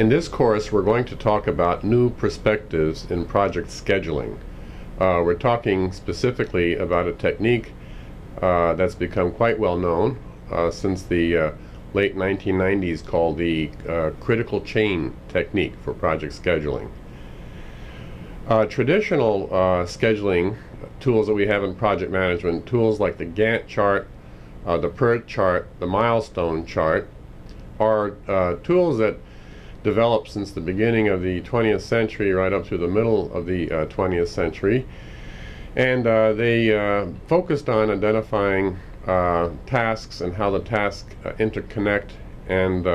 In this course, we're going to talk about new perspectives in project scheduling. We're talking specifically about a technique that's become quite well known since the late 1990s, called the critical chain technique for project scheduling. Traditional scheduling tools that we have in project management, tools like the Gantt chart, the PERT chart, the milestone chart, are tools that developed since the beginning of the 20th century right up through the middle of the 20th century. And they focused on identifying tasks and how the tasks interconnect, and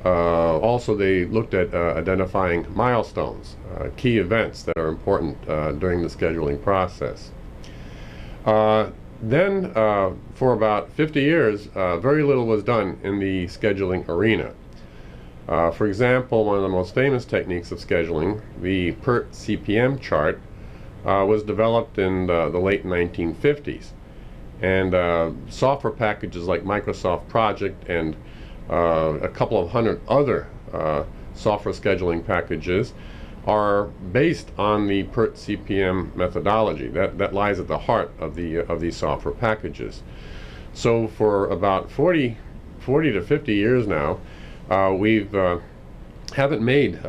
also they looked at identifying milestones, key events that are important during the scheduling process. Then, for about 50 years, very little was done in the scheduling arena. For example, one of the most famous techniques of scheduling, the PERT CPM chart, was developed in the late 1950s. And software packages like Microsoft Project and a couple of hundred other software scheduling packages are based on the PERT CPM methodology. That lies at the heart of these software packages. So for about 40 to 50 years now, we've haven't made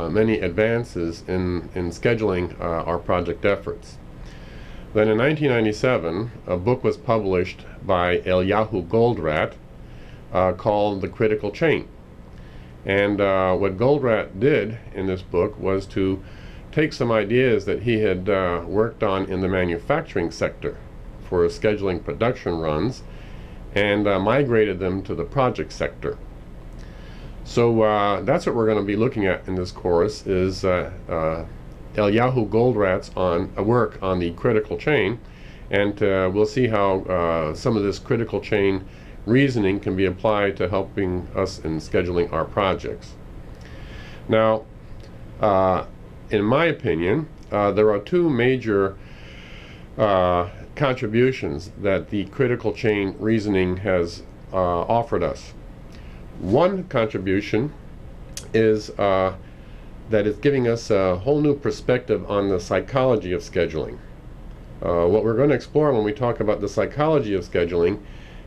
many advances in scheduling our project efforts. Then in 1997, a book was published by Eliyahu Goldratt called The Critical Chain. And what Goldratt did in this book was to take some ideas that he had worked on in the manufacturing sector for scheduling production runs and migrated them to the project sector. So that's what we're going to be looking at in this course, is Eliyahu Goldratt's work on the critical chain, and we'll see how some of this critical chain reasoning can be applied to helping us in scheduling our projects. Now, in my opinion, there are two major contributions that the critical chain reasoning has offered us. One contribution is that it's giving us a whole new perspective on the psychology of scheduling. What we're going to explore when we talk about the psychology of scheduling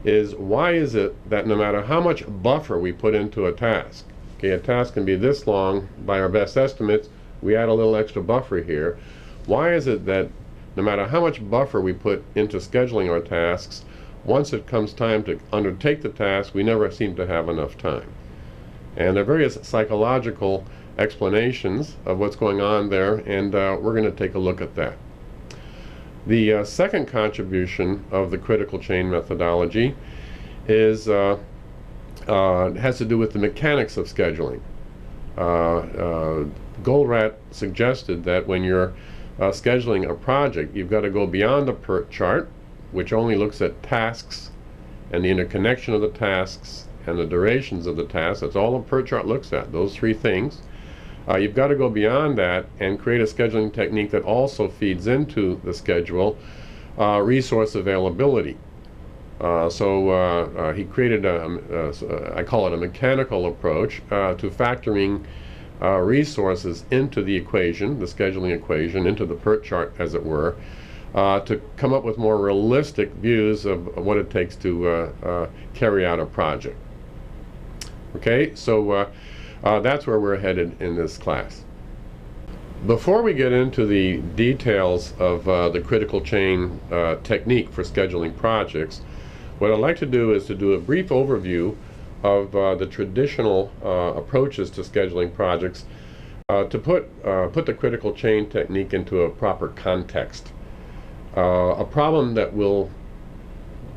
is, why is it that no matter how much buffer we put into a task, okay, a task can be this long by our best estimates, we add a little extra buffer here, why is it that no matter how much buffer we put into scheduling our tasks, once it comes time to undertake the task, we never seem to have enough time? And there are various psychological explanations of what's going on there, and we're going to take a look at that. The second contribution of the critical chain methodology is has to do with the mechanics of scheduling. Goldratt suggested that when you're scheduling a project, you've got to go beyond the PERT chart, which only looks at tasks and the interconnection of the tasks and the durations of the tasks. That's all the PERT chart looks at, those three things. You've got to go beyond that and create a scheduling technique that also feeds into the schedule resource availability. So he created I call it a mechanical approach to factoring resources into the equation, the scheduling equation, into the PERT chart, as it were, to come up with more realistic views of what it takes to carry out a project. Okay, so that's where we're headed in this class. Before we get into the details of the critical chain technique for scheduling projects, what I'd like to do is to do a brief overview of the traditional approaches to scheduling projects to put the critical chain technique into a proper context. A problem that we'll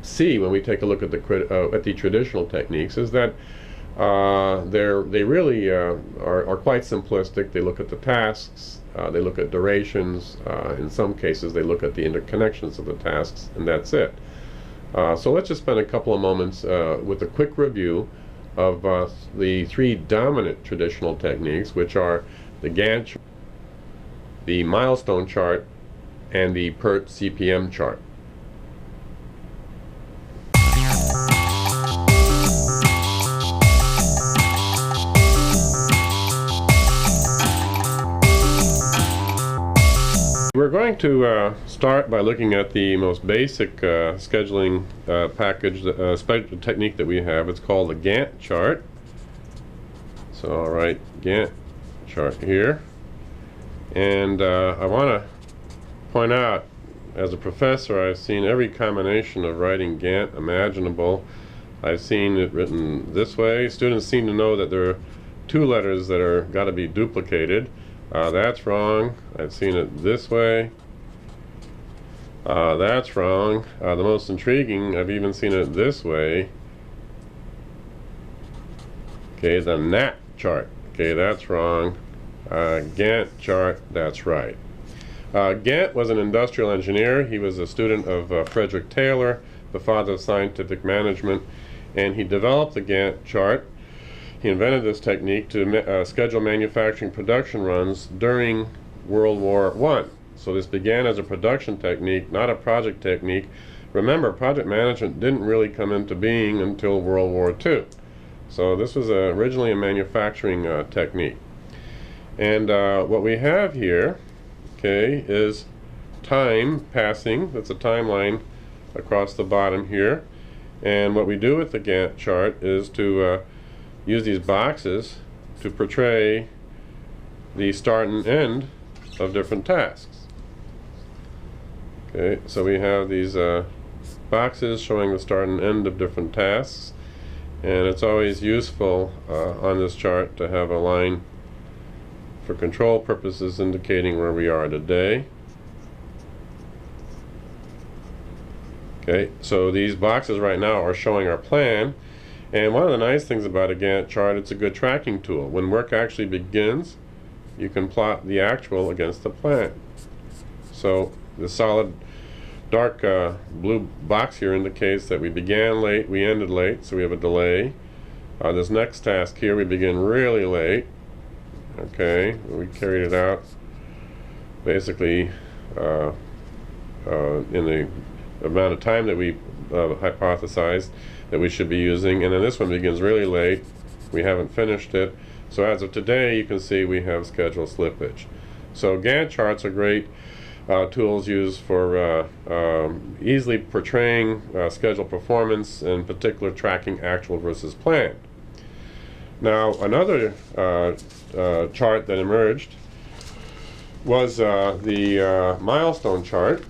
see when we take a look at the traditional techniques is that they really are quite simplistic. They look at the tasks, they look at durations, in some cases they look at the interconnections of the tasks, and that's it. So let's just spend a couple of moments with a quick review of the three dominant traditional techniques, which are the Gantt chart, the milestone chart, and the PERT CPM chart. We're going to start by looking at the most basic scheduling package, technique that we have. It's called the Gantt chart. So I'll write Gantt chart here. And I want to point out, as a professor, I've seen every combination of writing Gantt imaginable. I've seen it written this way. Students seem to know that there are two letters that are got to be duplicated. That's wrong. I've seen it this way. That's wrong. The most intriguing, I've even seen it this way. Okay, the Nat chart. Okay, that's wrong. Gantt chart, that's right. Gantt was an industrial engineer. He was a student of Frederick Taylor, the father of scientific management, and he developed the Gantt chart. He invented this technique to schedule manufacturing production runs during World War I. So this began as a production technique, not a project technique. Remember, project management didn't really come into being until World War II. So this was originally a manufacturing technique. And what we have here, okay, is time passing. That's a timeline across the bottom here. And what we do with the Gantt chart is to use these boxes to portray the start and end of different tasks. Okay, so we have these boxes showing the start and end of different tasks, and it's always useful on this chart to have a line for control purposes indicating where we are today. Okay, so these boxes right now are showing our plan, and one of the nice things about a Gantt chart, it's a good tracking tool. When work actually begins, you can plot the actual against the plan. So the solid dark blue box here indicates that we began late, we ended late, so we have a delay. This next task here, we begin really late. Okay, we carried it out basically in the amount of time that we hypothesized that we should be using, and then this one begins really late. We haven't finished it. So as of today, you can see we have schedule slippage. So Gantt charts are great tools used for easily portraying schedule performance, in particular tracking actual versus planned. Now another chart that emerged was the milestone chart.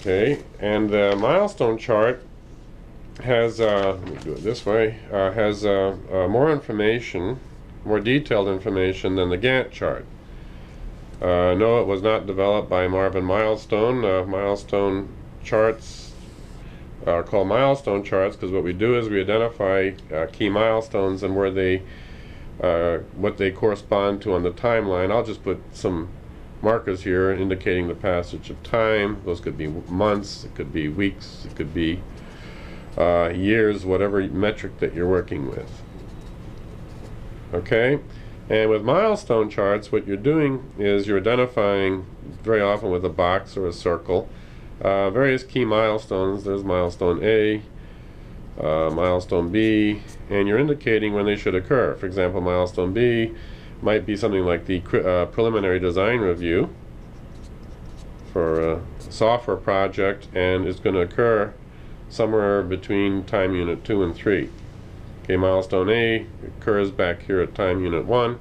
Okay, and the milestone chart has, let me do it this way, has more information, more detailed information than the Gantt chart. No, it was not developed by Marvin Milestone. Milestone charts are called milestone charts because what we do is we identify key milestones and where they, what they correspond to on the timeline. I'll just put some markers here indicating the passage of time. Those could be months, it could be weeks, it could be years, whatever metric that you're working with. Okay, and with milestone charts, what you're doing is you're identifying, very often with a box or a circle, various key milestones. There's milestone A, milestone B, and you're indicating when they should occur. For example, milestone B might be something like the preliminary design review for a software project, and it's going to occur somewhere between time unit 2 and 3. Okay, milestone A occurs back here at time unit 1.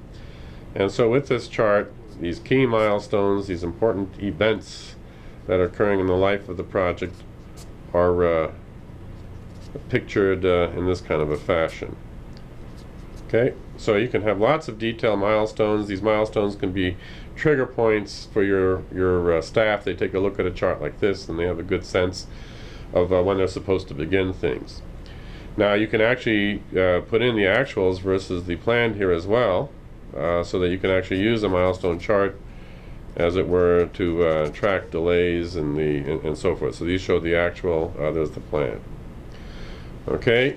And so with this chart, these key milestones, these important events that are occurring in the life of the project are pictured in this kind of a fashion. Okay, so you can have lots of detailed milestones. These milestones can be trigger points for your staff. They take a look at a chart like this and they have a good sense of when they're supposed to begin things. Now you can actually put in the actuals versus the planned here as well, so that you can actually use a milestone chart, as it were, to track delays and so forth. So these show the actual, there's the plan. Okay,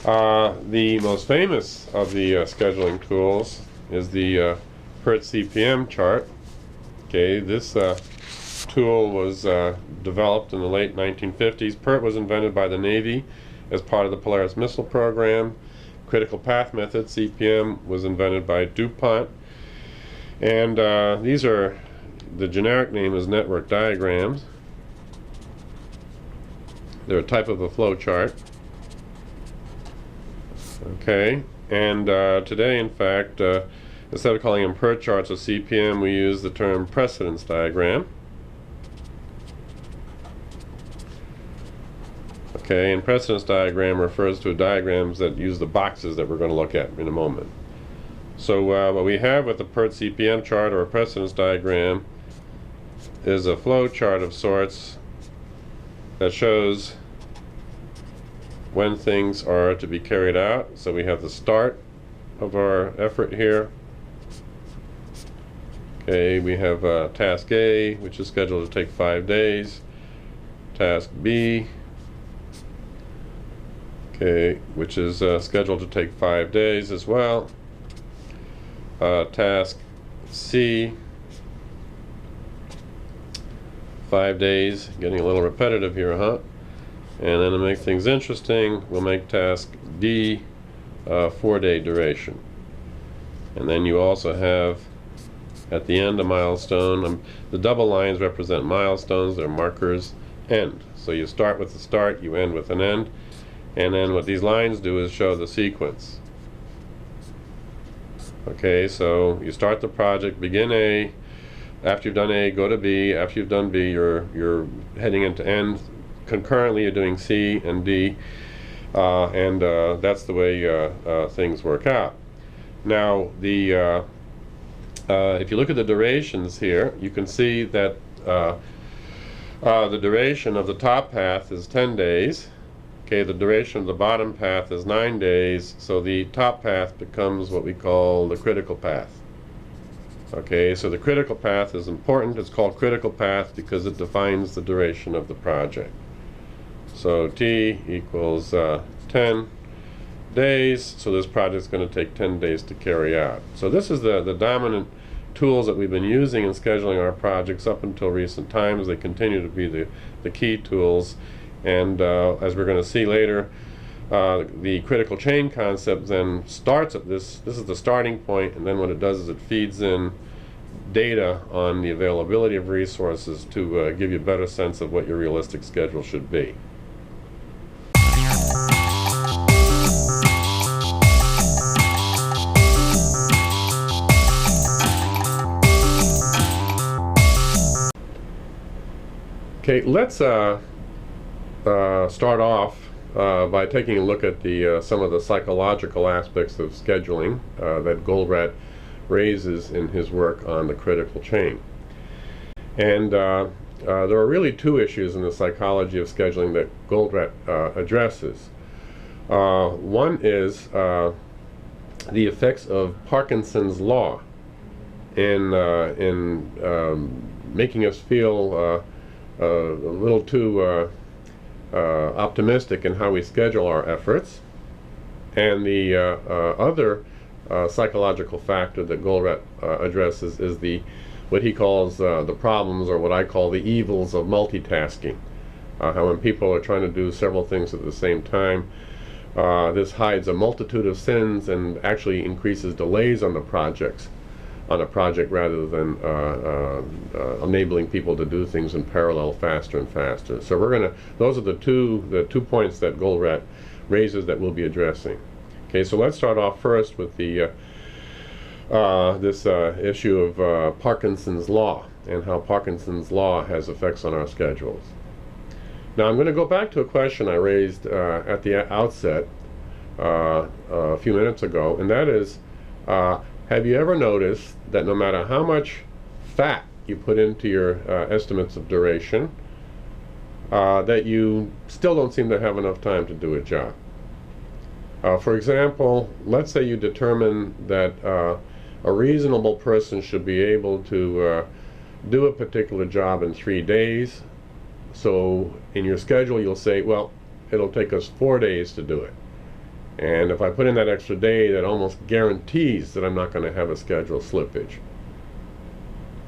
the most famous of the scheduling tools is the PERT CPM chart. Okay, this tool was developed in the late 1950s. PERT was invented by the Navy as part of the Polaris missile program. Critical path method, CPM, was invented by DuPont. And these are the generic name is network diagrams. They're a type of a flow chart. Okay, and today, in fact, instead of calling them PERT charts or CPM, we use the term precedence diagram. Okay, and precedence diagram refers to diagrams that use the boxes that we're going to look at in a moment. So what we have with the PERT CPM chart or a precedence diagram is a flow chart of sorts that shows when things are to be carried out. So we have the start of our effort here. Okay, we have task A, which is scheduled to take 5 days. Task B, okay, which is scheduled to take 5 days as well. Task C, 5 days, getting a little repetitive here, huh? And then to make things interesting, we'll make task D 4-day duration. And then you also have at the end a milestone. The double lines represent milestones, they're markers, end. So you start with the start, you end with an end. And then what these lines do is show the sequence. Okay, so you start the project, begin A. After you've done A, go to B. After you've done B, you're heading into end. Concurrently, you're doing C and D, and that's the way things work out. Now, if you look at the durations here, you can see that the duration of the top path is 10 days. Okay, the duration of the bottom path is 9 days, so the top path becomes what we call the critical path. Okay, so the critical path is important. It's called critical path because it defines the duration of the project. So T equals 10 days, so this project is going to take 10 days to carry out. So this is the dominant tools that we've been using in scheduling our projects up until recent times. They continue to be the key tools. And as we're going to see later, the critical chain concept then starts at this is the starting point, and then what it does is it feeds in data on the availability of resources to give you a better sense of what your realistic schedule should be. Okay, let's start off by taking a look at some of the psychological aspects of scheduling that Goldratt raises in his work on the critical chain. And there are really two issues in the psychology of scheduling that Goldratt addresses. One is the effects of Parkinson's law in making us feel a little too optimistic in how we schedule our efforts. And the other psychological factor that Goldratt addresses is what he calls the problems, or what I call the evils of multitasking. How when people are trying to do several things at the same time, this hides a multitude of sins and actually increases delays on a project rather than enabling people to do things in parallel faster and faster. So those are the two points that Goldratt raises that we'll be addressing. Okay, so let's start off first with this issue of Parkinson's law and how Parkinson's law has effects on our schedules. Now I'm going to go back to a question I raised at the outset a few minutes ago, and that is, have you ever noticed that no matter how much fat you put into your estimates of duration, that you still don't seem to have enough time to do a job? For example, let's say you determine that a reasonable person should be able to do a particular job in 3 days. So in your schedule you'll say, well, it'll take us 4 days to do it. And if I put in that extra day, that almost guarantees that I'm not going to have a schedule slippage.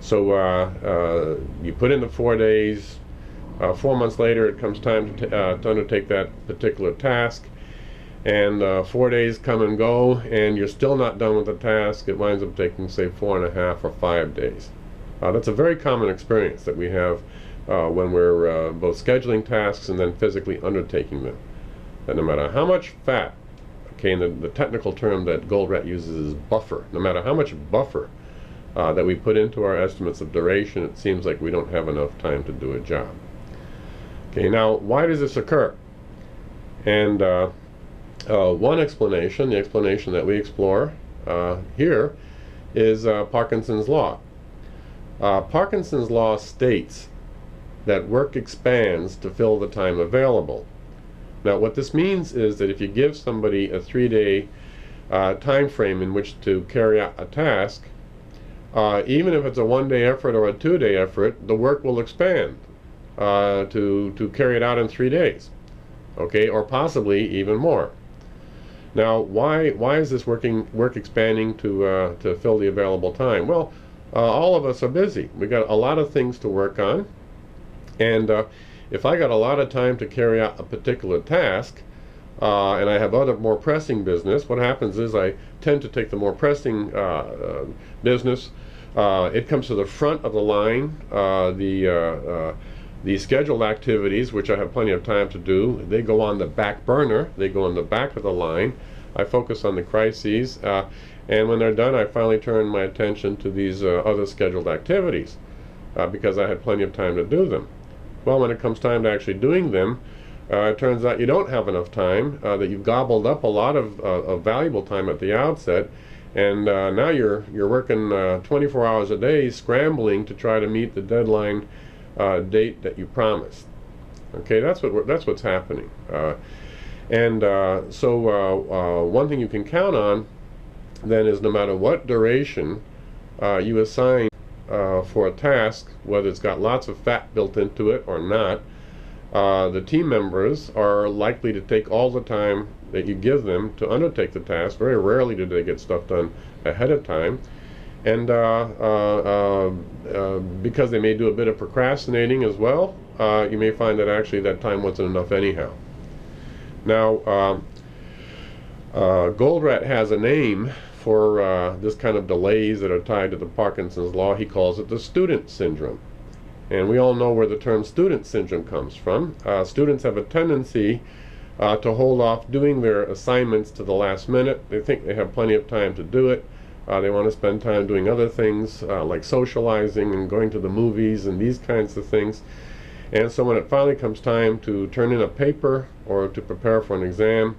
So you put in the 4 days, 4 months later it comes time to undertake that particular task, and 4 days come and go and you're still not done with the task. It winds up taking, say, 4.5 or 5 days. That's a very common experience that we have when we're both scheduling tasks and then physically undertaking them. That no matter how much fat, okay, and the technical term that Goldratt uses is buffer, no matter how much buffer that we put into our estimates of duration, it seems like we don't have enough time to do a job. Okay, now why does this occur? And one explanation, the explanation that we explore here, is Parkinson's law. Parkinson's law states that work expands to fill the time available. Now what this means is that if you give somebody a 3-day time frame in which to carry out a task, even if it's a 1-day effort or a 2-day effort, the work will expand to carry it out in 3 days, okay, or possibly even more. Now why is this work expanding to fill the available time? Well, all of us are busy. We got a lot of things to work on, and if I got a lot of time to carry out a particular task, and I have other more pressing business, what happens is I tend to take the more pressing business. It comes to the front of the line. The scheduled activities, which I have plenty of time to do, they go on the back burner. They go on the back of the line. I focus on the crises, and when they're done, I finally turn my attention to these other scheduled activities because I had plenty of time to do them. Well, when it comes time to actually doing them, it turns out you don't have enough time, that you've gobbled up a lot of valuable time at the outset, and now you're working 24 hours a day scrambling to try to meet the deadline date that you promised. Okay, that's what's happening. So one thing you can count on then is no matter what duration you assign for a task, whether it's got lots of fat built into it or not, the team members are likely to take all the time that you give them to undertake the task. Very rarely do they get stuff done ahead of time, and because they may do a bit of procrastinating as well, you may find that actually that time wasn't enough anyhow. Now Goldratt has a name for this kind of delays that are tied to the Parkinson's law. He calls it the student syndrome. And we all know where the term student syndrome comes from. Students have a tendency to hold off doing their assignments to the last minute. They think they have plenty of time to do it. They want to spend time doing other things like socializing and going to the movies and these kinds of things. And so when it finally comes time to turn in a paper or to prepare for an exam,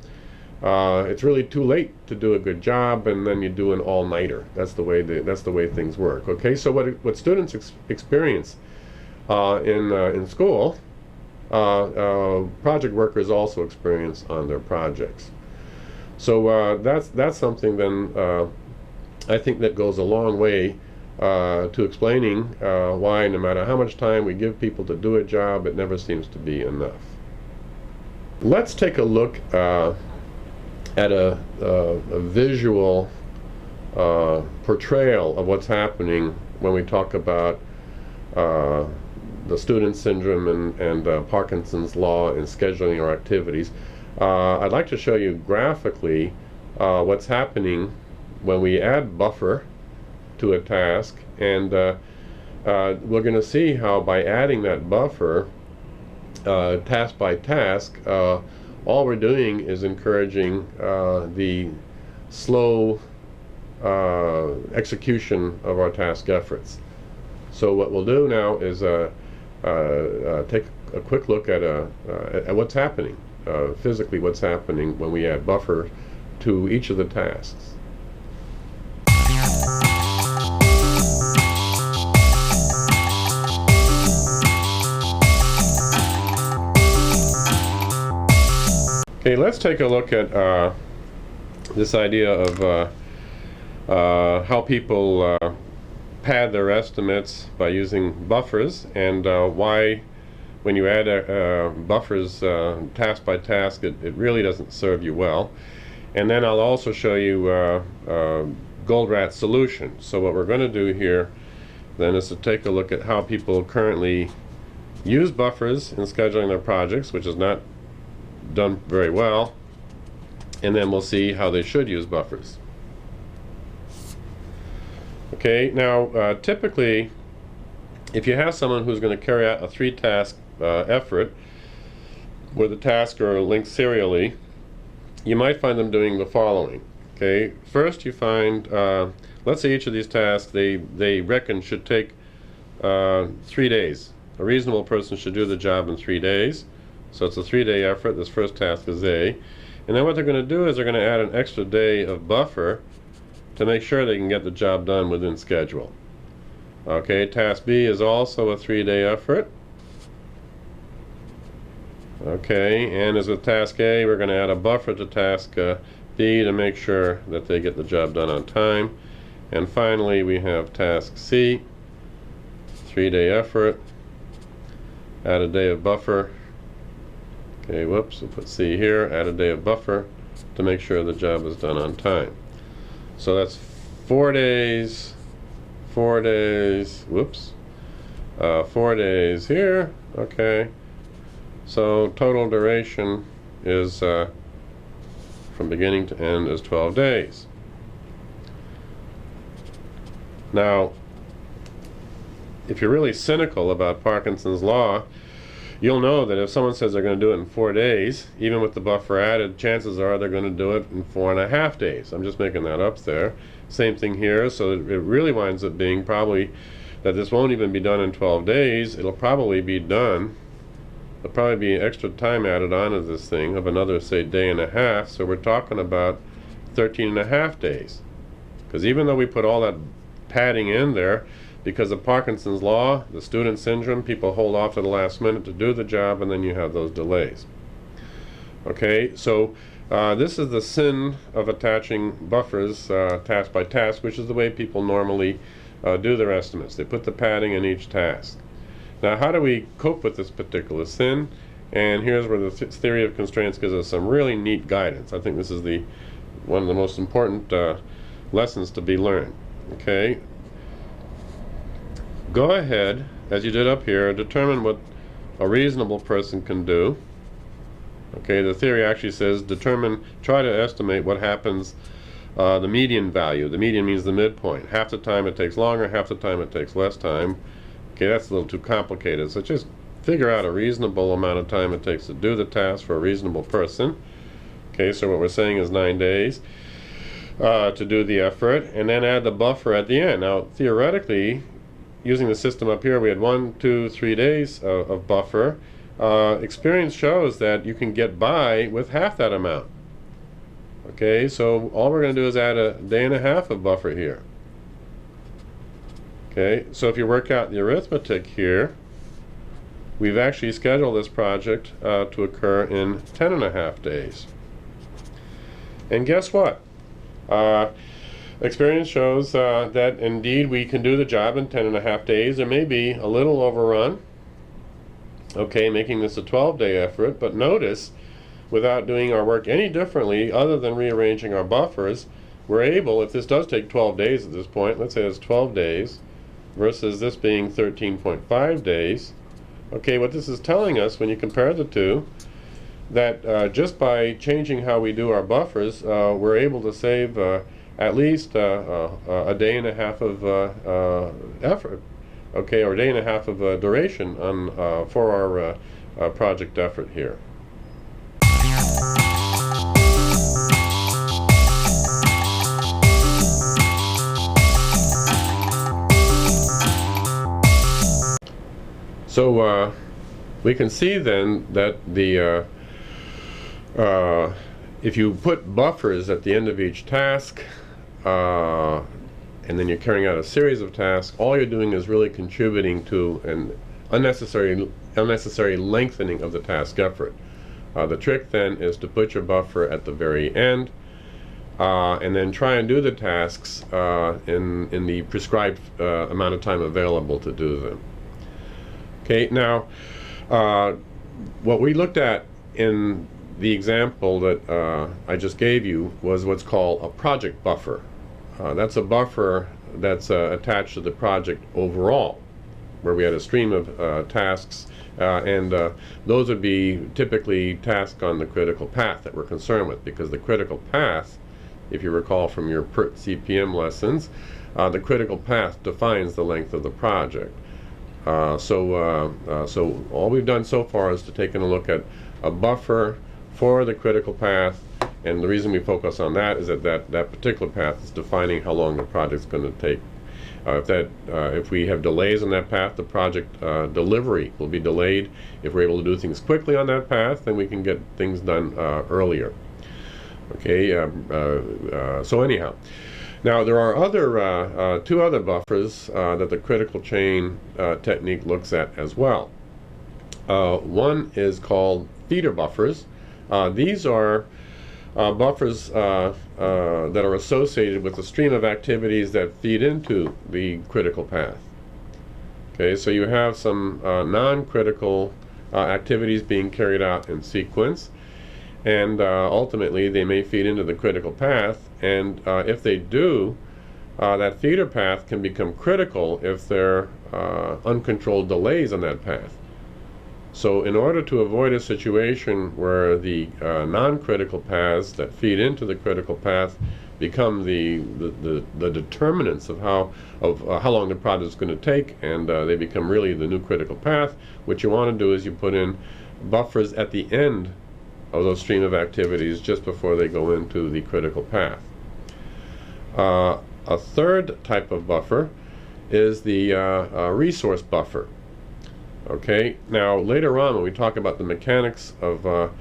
it's really too late to do a good job, and then you do an all-nighter. That's the way things work. Okay, so what students experience in school, project workers also experience on their projects. So that's something then I think that goes a long way to explaining why no matter how much time we give people to do a job, it never seems to be enough. Let's take a look at a visual portrayal of what's happening when we talk about the student syndrome and Parkinson's law in scheduling our activities. I'd like to show you graphically what's happening when we add buffer to a task, and we're going to see how by adding that buffer task by task, all we're doing is encouraging the slow execution of our task efforts. So what we'll do now is take a quick look at what's happening, physically what's happening when we add buffer to each of the tasks. Okay, let's take a look at this idea of how people pad their estimates by using buffers, and why when you add buffers task by task, it really doesn't serve you well. And then I'll also show you Goldratt's solution. So what we're going to do here then is to take a look at how people currently use buffers in scheduling their projects, which is not done very well, and then we'll see how they should use buffers. Okay, now typically if you have someone who's going to carry out a 3-task effort where the tasks are linked serially, you might find them doing the following. Okay, first you find, let's say each of these tasks they reckon should take 3 days. A reasonable person should do the job in 3 days. So it's a 3-day effort. This first task is A. And then what they're going to do is they're going to add an extra day of buffer to make sure they can get the job done within schedule. Okay, task B is also a 3-day effort. Okay, and as with task A, we're going to add a buffer to task B to make sure that they get the job done on time. And finally, we have task C, 3-day effort, add a day of buffer. Okay, whoops, we'll put C here, add a day of buffer to make sure the job is done on time. So that's 4 days, 4 days, whoops, 4 days here, okay. So total duration is, from beginning to end, is 12 days. Now, if you're really cynical about Parkinson's law, you'll know that if someone says they're going to do it in 4 days, even with the buffer added, chances are they're going to do it in 4.5 days. I'm just making that up there. Same thing here, so it really winds up being probably that this won't even be done in 12 days. It'll probably be done, there'll probably be extra time added onto this thing of another, say, day and a half, so we're talking about 13.5 days. Because even though we put all that padding in there, because of Parkinson's law, the student syndrome, people hold off to the last minute to do the job, and then you have those delays. Okay, so this is the sin of attaching buffers task by task, which is the way people normally do their estimates. They put the padding in each task. Now, how do we cope with this particular sin? And here's where the theory of constraints gives us some really neat guidance. I think this is one of the most important lessons to be learned. Okay. Go ahead, as you did up here, determine what a reasonable person can do. Okay, the theory actually says try to estimate what happens, the median value. The median means the midpoint. Half the time it takes longer, half the time it takes less time. Okay, that's a little too complicated. So just figure out a reasonable amount of time it takes to do the task for a reasonable person. Okay, so what we're saying is 9 days to do the effort, and then add the buffer at the end. Now, theoretically, using the system up here, we had 1, 2, 3 days of buffer. Experience shows that you can get by with half that amount. Okay, so all we're going to do is add a day and a half of buffer here. Okay, so if you work out the arithmetic here, we've actually scheduled this project to occur in 10.5 days. And guess what? Experience shows that indeed we can do the job in 10.5 days. There may be a little overrun, okay, making this a 12-day effort, but notice, without doing our work any differently other than rearranging our buffers, we're able, if this does take 12 days at this point, let's say it's 12 days versus this being 13.5 days, okay, what this is telling us when you compare the two, that just by changing how we do our buffers, we're able to save at least a day and a half of effort, okay, or a day and a half of duration for our project effort here. So we can see then that if you put buffers at the end of each task, and then you're carrying out a series of tasks, all you're doing is really contributing to an unnecessary lengthening of the task effort. The trick then is to put your buffer at the very end, and then try and do the tasks in the prescribed amount of time available to do them. Okay, now what we looked at in the example that I just gave you was what's called a project buffer. That's a buffer that's attached to the project overall, where we had a stream of tasks, and those would be typically tasks on the critical path that we're concerned with, because the critical path, if you recall from your PERT CPM lessons, the critical path defines the length of the project. So all we've done so far is to take a look at a buffer for the critical path, and the reason we focus on that is that that particular path is defining how long the project's going to take. If we have delays on that path, the project delivery will be delayed. If we're able to do things quickly on that path, then we can get things done earlier. Okay. So anyhow, now there are two other buffers that the critical chain technique looks at as well. One is called feeder buffers. These are buffers that are associated with the stream of activities that feed into the critical path. Okay, so you have some non-critical activities being carried out in sequence, and ultimately they may feed into the critical path, and if they do, that feeder path can become critical if there are uncontrolled delays on that path. So in order to avoid a situation where the non-critical paths that feed into the critical path become the determinants of how long the project is going to take, and they become really the new critical path, what you want to do is you put in buffers at the end of those stream of activities just before they go into the critical path. A third type of buffer is the resource buffer. Okay, now later on when we talk about the mechanics of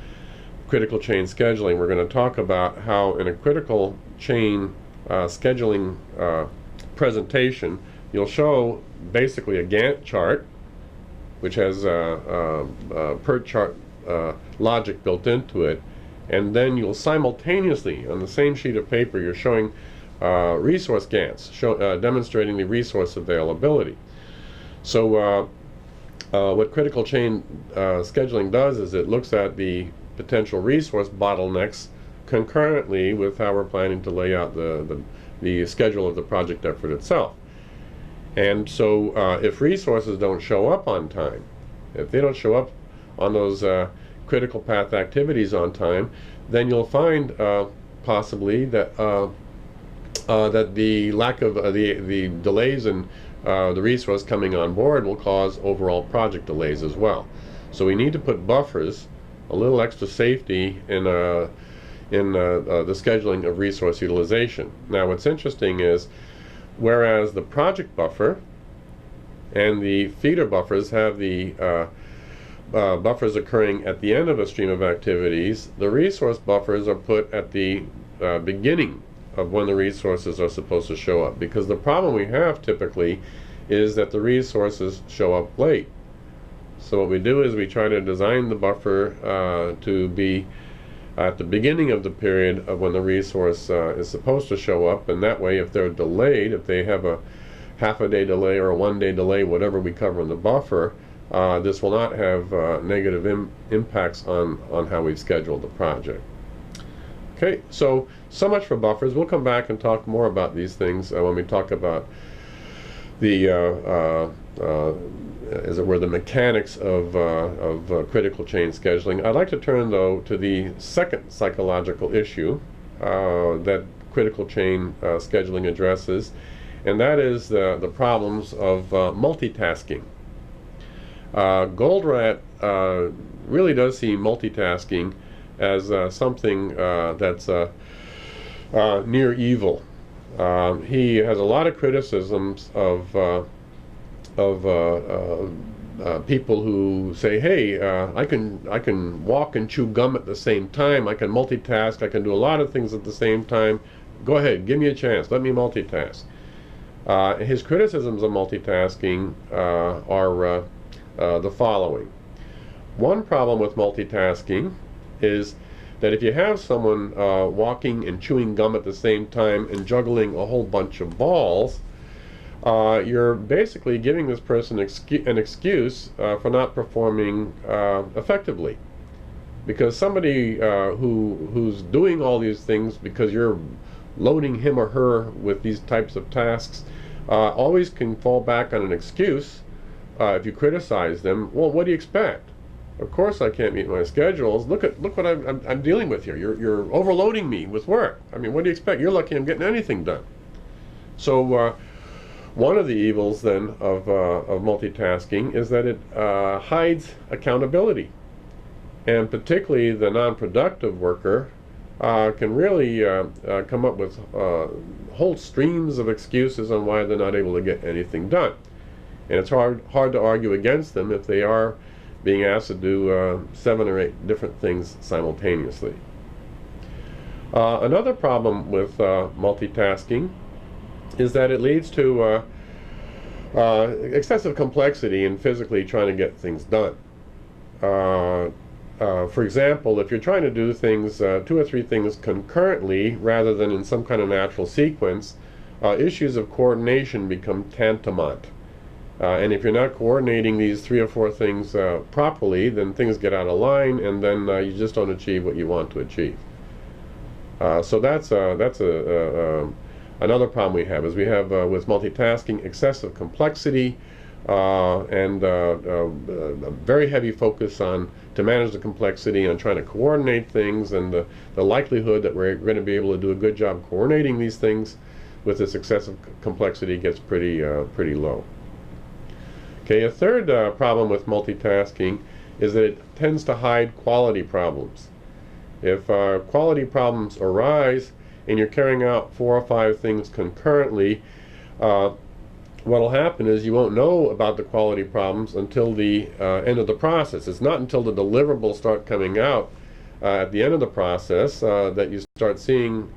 critical chain scheduling, we're going to talk about how in a critical chain scheduling presentation, you'll show basically a Gantt chart which has per chart logic built into it, and then you'll simultaneously on the same sheet of paper you're showing resource Gantts demonstrating the resource availability. So what critical chain scheduling does is it looks at the potential resource bottlenecks concurrently with how we're planning to lay out the schedule of the project effort itself. And so if resources don't show up on time, if they don't show up on those critical path activities on time, then you'll find possibly that that the lack of the delays in the resource coming on board will cause overall project delays as well. So we need to put buffers, a little extra safety in the scheduling of resource utilization. Now what's interesting is, whereas the project buffer and the feeder buffers have the buffers occurring at the end of a stream of activities, the resource buffers are put at the beginning of when the resources are supposed to show up, because the problem we have typically is that the resources show up late. So what we do is we try to design the buffer to be at the beginning of the period of when the resource is supposed to show up, and that way if they're delayed, if they have a half-a-day delay or a one-day delay, whatever we cover in the buffer, this will not have negative impacts on how we've scheduled the project. Okay, so much for buffers. We'll come back and talk more about these things when we talk about the as it were, the mechanics of critical chain scheduling. I'd like to turn, though, to the second psychological issue that critical chain scheduling addresses, and that is the problems of multitasking. Goldratt really does see multitasking as something that's near evil. He has a lot of criticisms of people who say, hey, I can walk and chew gum at the same time, I can multitask, I can do a lot of things at the same time, go ahead, give me a chance, let me multitask. His criticisms of multitasking are the following. One problem with multitasking is that if you have someone walking and chewing gum at the same time and juggling a whole bunch of balls, you're basically giving this person an excuse for not performing effectively. Because somebody who's doing all these things because you're loading him or her with these types of tasks always can fall back on an excuse if you criticize them. Well, what do you expect? Of course I can't meet my schedules. Look what I'm dealing with here. You're overloading me with work. I mean, what do you expect? You're lucky I'm getting anything done. So One of the evils then of multitasking is that it hides accountability, and particularly the non-productive worker can really come up with whole streams of excuses on why they're not able to get anything done. And it's hard to argue against them if they are being asked to do 7 or 8 different things simultaneously. Another problem with multitasking is that it leads to excessive complexity in physically trying to get things done. For example, if you're trying to do things, 2 or 3 things concurrently rather than in some kind of natural sequence, issues of coordination become tantamount. And if you're not coordinating these 3 or 4 things properly, then things get out of line, and then you just don't achieve what you want to achieve. So that's another problem we have, is we have with multitasking excessive complexity and a very heavy focus on to manage the complexity and trying to coordinate things, and the likelihood that we're going to be able to do a good job coordinating these things with this excessive complexity gets pretty low. Okay, a third problem with multitasking is that it tends to hide quality problems. If quality problems arise and you're carrying out 4 or 5 things concurrently, what will happen is you won't know about the quality problems until the end of the process. It's not until the deliverables start coming out at the end of the process that you start seeing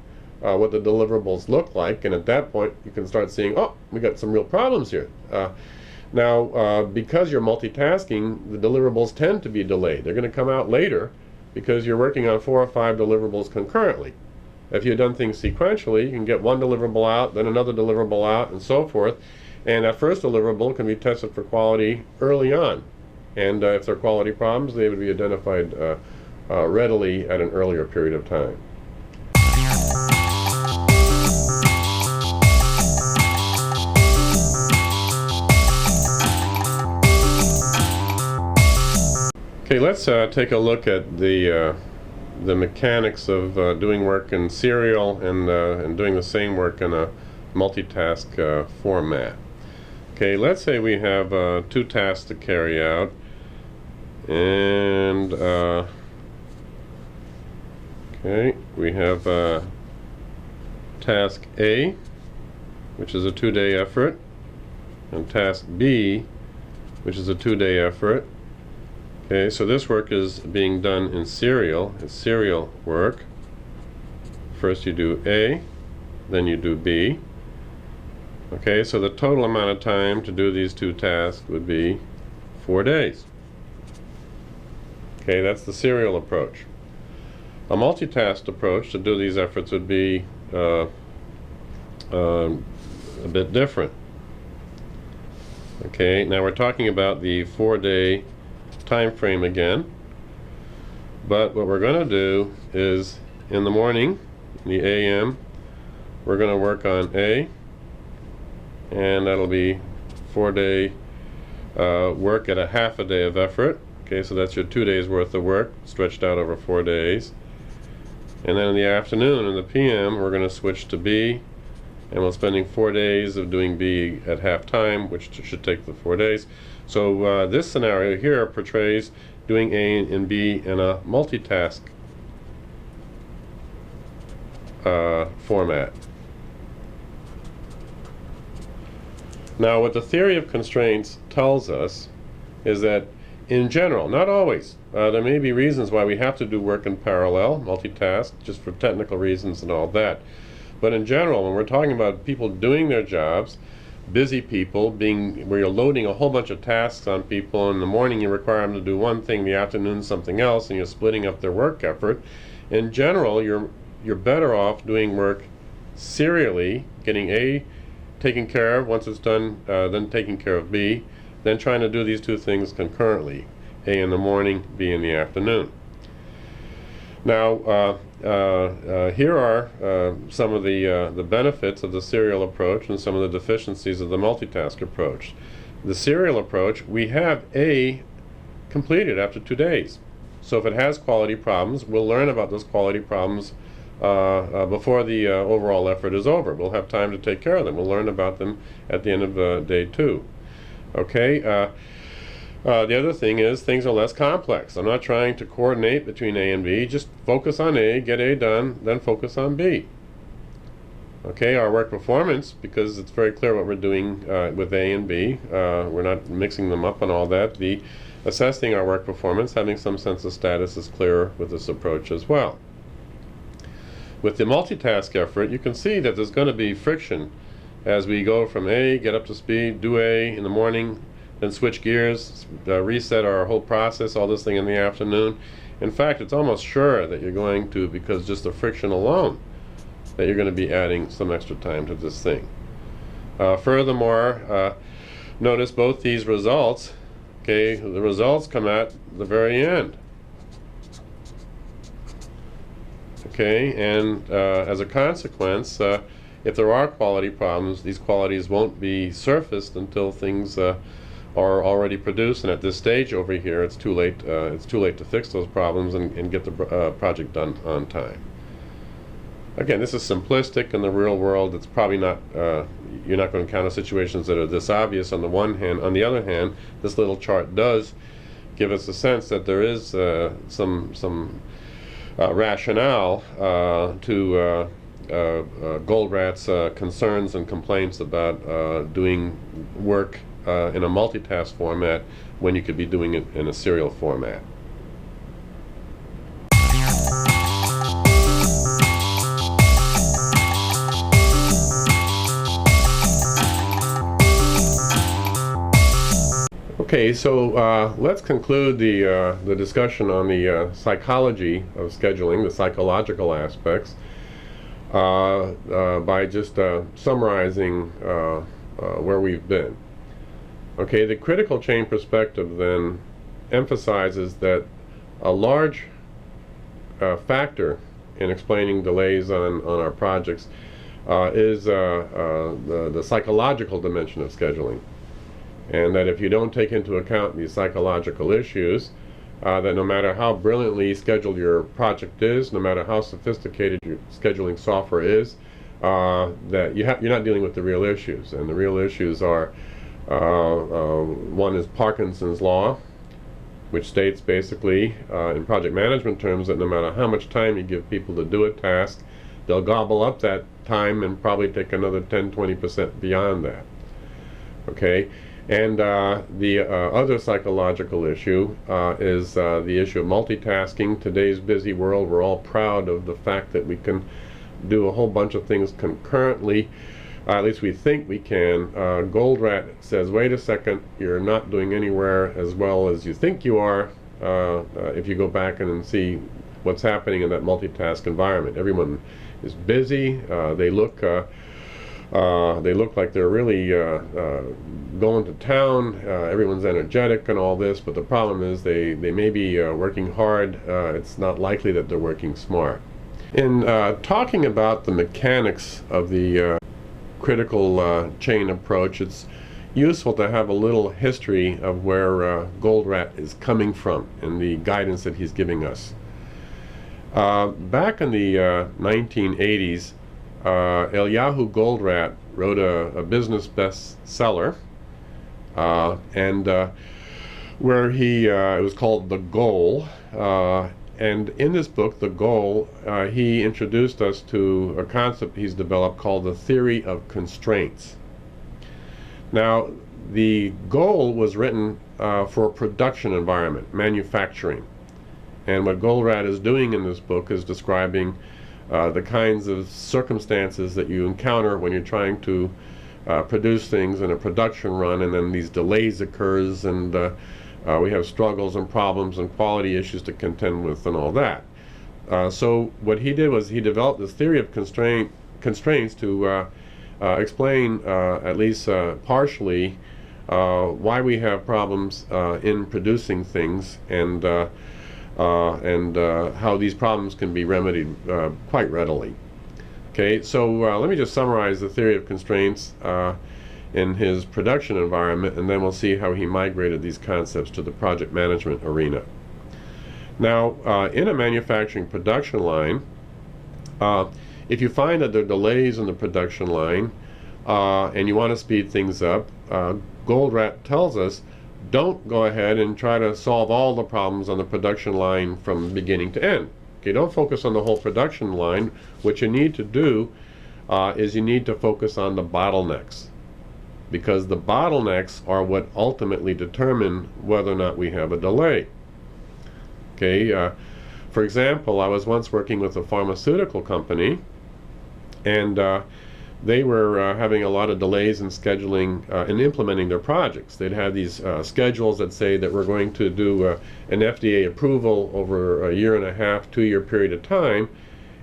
what the deliverables look like, and at that point you can start seeing, oh, we got some real problems here. Now, because you're multitasking, the deliverables tend to be delayed. They're going to come out later because you're working on 4 or 5 deliverables concurrently. If you've done things sequentially, you can get one deliverable out, then another deliverable out, and so forth. And that first deliverable can be tested for quality early on. And if there are quality problems, they would be identified readily at an earlier period of time. Okay, let's take a look at the mechanics of doing work in serial and doing the same work in a multitask format. Okay, let's say we have 2 tasks to carry out, and okay, we have task A, which is a 2-day effort, and task B, which is a 2-day effort. Okay, so this work is being done in serial. It's serial work. First you do A, then you do B. Okay, so the total amount of time to do these 2 tasks would be 4 days. Okay, that's the serial approach. A multitask approach to do these efforts would be a bit different. Okay, now we're talking about the 4-day time frame again, but what we're going to do is in the morning, in the AM, we're going to work on A, and that'll be 4-day work at a half a day of effort. Okay, so that's your 2 days worth of work stretched out over 4 days. And then in the afternoon, in the PM, we're going to switch to B, and we're spending 4 days of doing B at half time, which should take the 4 days. So this scenario here portrays doing A and B in a multitask format. Now, what the theory of constraints tells us is that in general, not always, there may be reasons why we have to do work in parallel, multitask, just for technical reasons and all that. But in general, when we're talking about people doing their jobs, busy people, where you're loading a whole bunch of tasks on people, in the morning you require them to do one thing, in the afternoon something else, and you're splitting up their work effort. In general, you're better off doing work serially, getting A taken care of once it's done, then taking care of B, then trying to do these 2 things concurrently, A in the morning, B in the afternoon. Now, here are some of the benefits of the serial approach and some of the deficiencies of the multitask approach. The serial approach, we have A completed after 2 days. So if it has quality problems, we'll learn about those quality problems before the overall effort is over. We'll have time to take care of them. We'll learn about them at the end of day 2. Okay. The other thing is things are less complex. I'm not trying to coordinate between A and B. Just focus on A, get A done, then focus on B. Okay, our work performance, because it's very clear what we're doing with A and B. We're not mixing them up and all that. The assessing our work performance, having some sense of status is clearer with this approach as well. With the multitask effort, you can see that there's going to be friction as we go from A, get up to speed, do A in the morning, then switch gears, reset our whole process, all this thing in the afternoon. In fact, it's almost sure that you're going to, because just the friction alone, that you're going to be adding some extra time to this thing. Furthermore, notice both these results, okay, the results come at the very end. Okay, and as a consequence, if there are quality problems, these qualities won't be surfaced until things are already produced, and at this stage over here it's too late to fix those problems and get the project done on time. Again, this is simplistic. In the real world it's probably not, you're not going to encounter situations that are this obvious on the one hand. On the other hand, this little chart does give us a sense that there is some rationale to Goldrat's concerns and complaints about doing work in a multitask format when you could be doing it in a serial format. Okay, so let's conclude the discussion on the psychology of scheduling, the psychological aspects, by just summarizing where we've been. Okay, the critical chain perspective then emphasizes that a large factor in explaining delays on our projects is the psychological dimension of scheduling. And that if you don't take into account these psychological issues, that no matter how brilliantly scheduled your project is, no matter how sophisticated your scheduling software is, that you're not dealing with the real issues. And the real issues are, one is Parkinson's law, which states basically in project management terms that no matter how much time you give people to do a task, they'll gobble up that time and probably take another 10–20% beyond that. Okay. And the other psychological issue is the issue of multitasking. Today's busy world, we're all proud of the fact that we can do a whole bunch of things concurrently. At least we think we can. Goldrat says, wait a second, you're not doing anywhere as well as you think you are if you go back and see what's happening in that multitask environment. Everyone is busy. They look like they're really going to town. Everyone's energetic and all this, but the problem is they may be working hard. It's not likely that they're working smart. In talking about the mechanics of the critical chain approach, it's useful to have a little history of where Goldrat is coming from and the guidance that he's giving us. Back in the 1980s, Eliyahu Goldrat wrote a business bestseller, and where it was called The Goal. And in this book, The Goal, he introduced us to a concept he's developed called the theory of constraints. Now, the goal was written for a production environment, manufacturing. And what Goldrat is doing in this book is describing the kinds of circumstances that you encounter when you're trying to produce things in a production run, and then these delays occurs, and we have struggles and problems and quality issues to contend with and all that. So what he did was he developed this theory of constraints to explain, at least partially, why we have problems in producing things, and how these problems can be remedied quite readily. Okay, so let me just summarize the theory of constraints in his production environment, and then we'll see how he migrated these concepts to the project management arena. Now, in a manufacturing production line, If you find that there are delays in the production line and you want to speed things up, Goldratt tells us don't go ahead and try to solve all the problems on the production line from beginning to end. Okay, don't focus on the whole production line. What you need to do is you need to focus on the bottlenecks, because the bottlenecks are what ultimately determine whether or not we have a delay. Okay, for example, I was once working with a pharmaceutical company, and they were having a lot of delays in scheduling and implementing their projects. They'd have these schedules that say that we're going to do an FDA approval over a 1.5 to 2 year period of time,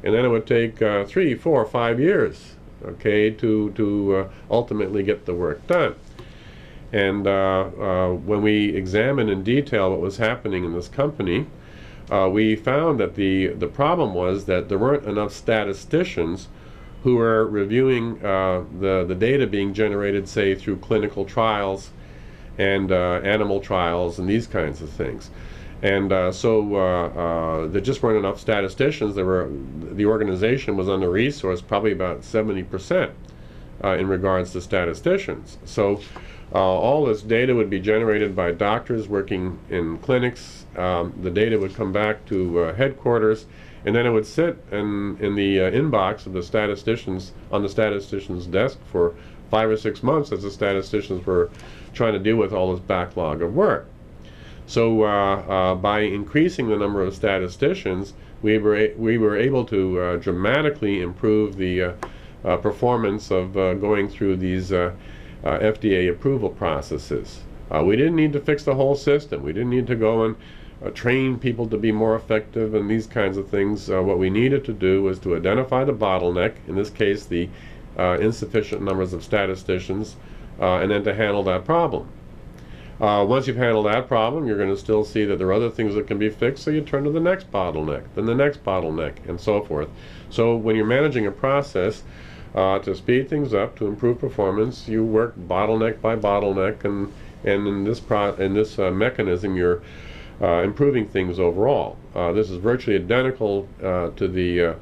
and then it would take 3, 4, 5 years, okay, to ultimately get the work done. And when we examined in detail what was happening in this company, we found that the problem was that there weren't enough statisticians who are reviewing the data being generated, say, through clinical trials and animal trials and these kinds of things. And so there just weren't enough statisticians. The organization was under-resourced, probably about 70% in regards to statisticians. So all this data would be generated by doctors working in clinics. The data would come back to headquarters, and then it would sit in the inbox of the statisticians, on the statistician's desk for 5 or 6 months as the statisticians were trying to deal with all this backlog of work. So by increasing the number of statisticians, we were able to dramatically improve the performance of going through these FDA approval processes. We didn't need to fix the whole system. We didn't need to go and train people to be more effective and these kinds of things. What we needed to do was to identify the bottleneck, in this case the insufficient numbers of statisticians, and then to handle that problem. Once you've handled that problem, you're going to still see that there are other things that can be fixed, so you turn to the next bottleneck, then the next bottleneck, and so forth. So when you're managing a process to speed things up, to improve performance, you work bottleneck by bottleneck, and in this mechanism you're improving things overall. This is virtually identical to the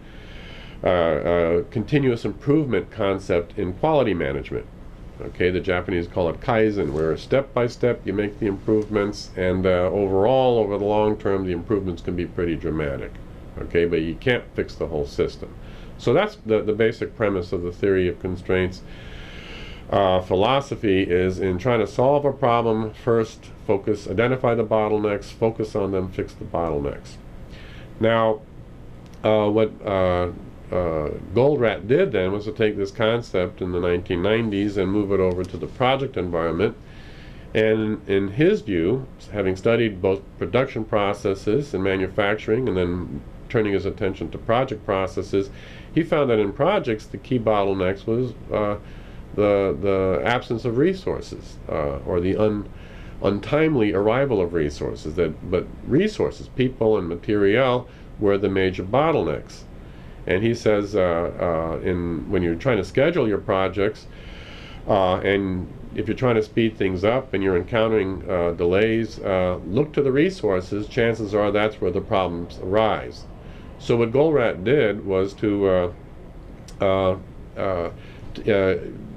continuous improvement concept in quality management. Okay, the Japanese call it Kaizen, where step by step you make the improvements, and overall, over the long term, the improvements can be pretty dramatic. Okay, but you can't fix the whole system. So that's the basic premise of the theory of constraints. Philosophy is in trying to solve a problem, first focus, identify the bottlenecks, focus on them, fix the bottlenecks. Now, what Goldratt did then was to take this concept in the 1990s and move it over to the project environment. And in his view, having studied both production processes and manufacturing, and then turning his attention to project processes, he found that in projects the key bottlenecks was the absence of resources, or the untimely arrival of resources. But resources, people and material, were the major bottlenecks. And he says when you're trying to schedule your projects, and if you're trying to speed things up and you're encountering delays, look to the resources. Chances are that's where the problems arise. So what Goldratt did was to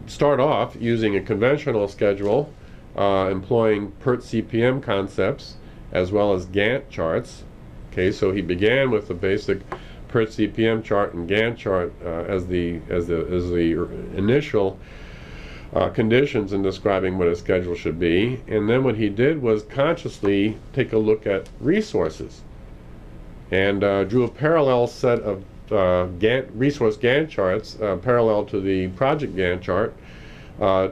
start off using a conventional schedule, employing PERT CPM concepts as well as Gantt charts. Okay, so he began with the basic PERT CPM chart and Gantt chart as the initial conditions in describing what a schedule should be. And then what he did was consciously take a look at resources and drew a parallel set of resource Gantt charts parallel to the project Gantt chart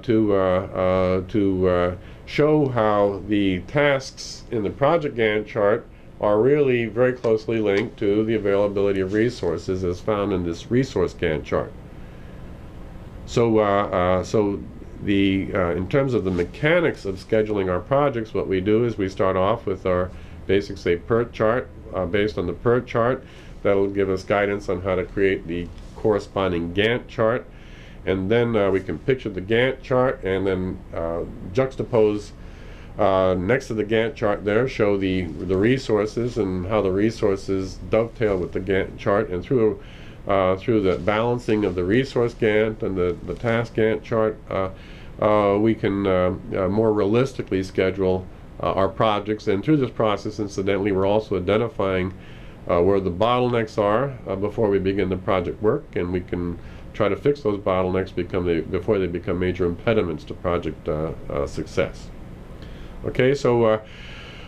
to show how the tasks in the project Gantt chart are really very closely linked to the availability of resources as found in this resource Gantt chart. So, in terms of the mechanics of scheduling our projects, what we do is we start off with our basic, say, PERT chart. Based on the PERT chart, that'll give us guidance on how to create the corresponding Gantt chart. And then we can picture the Gantt chart and then juxtapose next to the Gantt chart there, show the resources and how the resources dovetail with the Gantt chart. And through through the balancing of the resource Gantt and the task Gantt chart, we can more realistically schedule our projects. And through this process, incidentally, we're also identifying where the bottlenecks are before we begin the project work, and we can try to fix those bottlenecks before they become major impediments to project success. Okay, so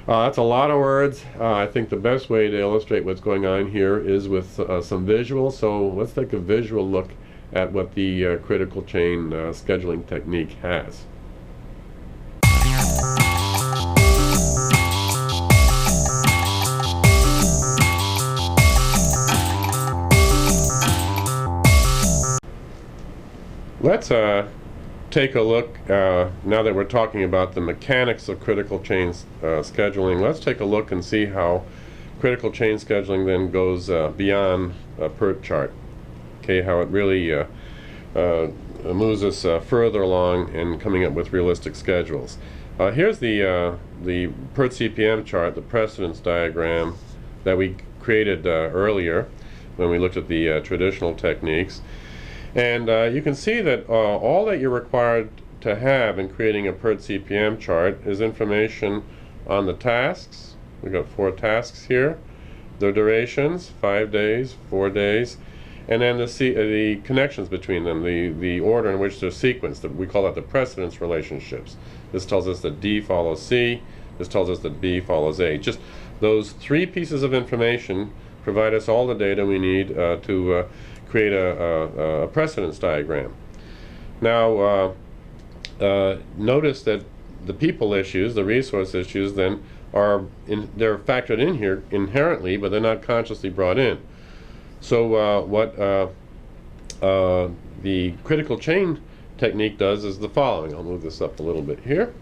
that's a lot of words. I think the best way to illustrate what's going on here is with some visuals. So let's take a visual look at what the critical chain scheduling technique has. Let's take a look, now that we're talking about the mechanics of critical chain scheduling, let's take a look and see how critical chain scheduling then goes beyond a PERT chart. Okay, how it really moves us further along in coming up with realistic schedules. Here's the PERT CPM chart, the precedence diagram that we created earlier when we looked at the traditional techniques. And you can see that all that you're required to have in creating a PERT CPM chart is information on the tasks. We've got 4 tasks here, the durations, 5 days, 4 days, and then the connections between them, the order in which they're sequenced. We call that the precedence relationships. This tells us that D follows C. This tells us that B follows A. Just those 3 pieces of information provide us all the data we need to create a precedence diagram. Now, notice that the people issues, the resource issues, then they're factored in here inherently, but they're not consciously brought in. So what the critical chain technique does is the following. I'll move this up a little bit here.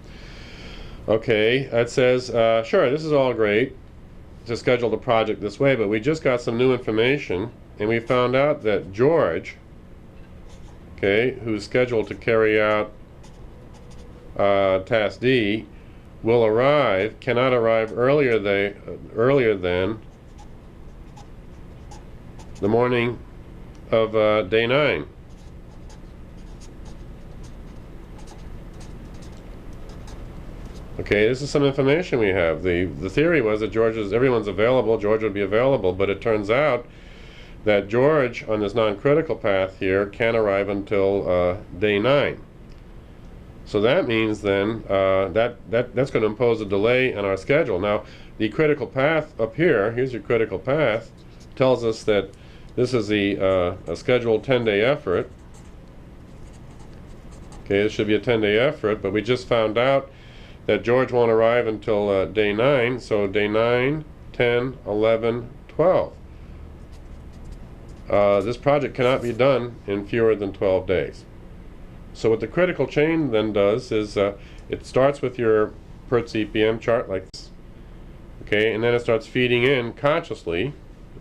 Okay, it says, sure, this is all great to schedule the project this way, but we just got some new information, and we found out that George, okay, who's scheduled to carry out task D, cannot arrive earlier than the morning of day 9. Okay, this is some information we have. The theory was that everyone's available, George would be available, but it turns out that George on this non-critical path here can't arrive until day 9. So that means then that's going to impose a delay on our schedule. Now, the critical path up here, here's your critical path, tells us that this is a scheduled 10-day effort. Okay, this should be a 10-day effort, but we just found out that George won't arrive until day 9, so day 9, 10, 11, 12. This project cannot be done in fewer than 12 days. So what the critical chain then does is it starts with your PERT CPM chart like this, okay, and then it starts feeding in consciously,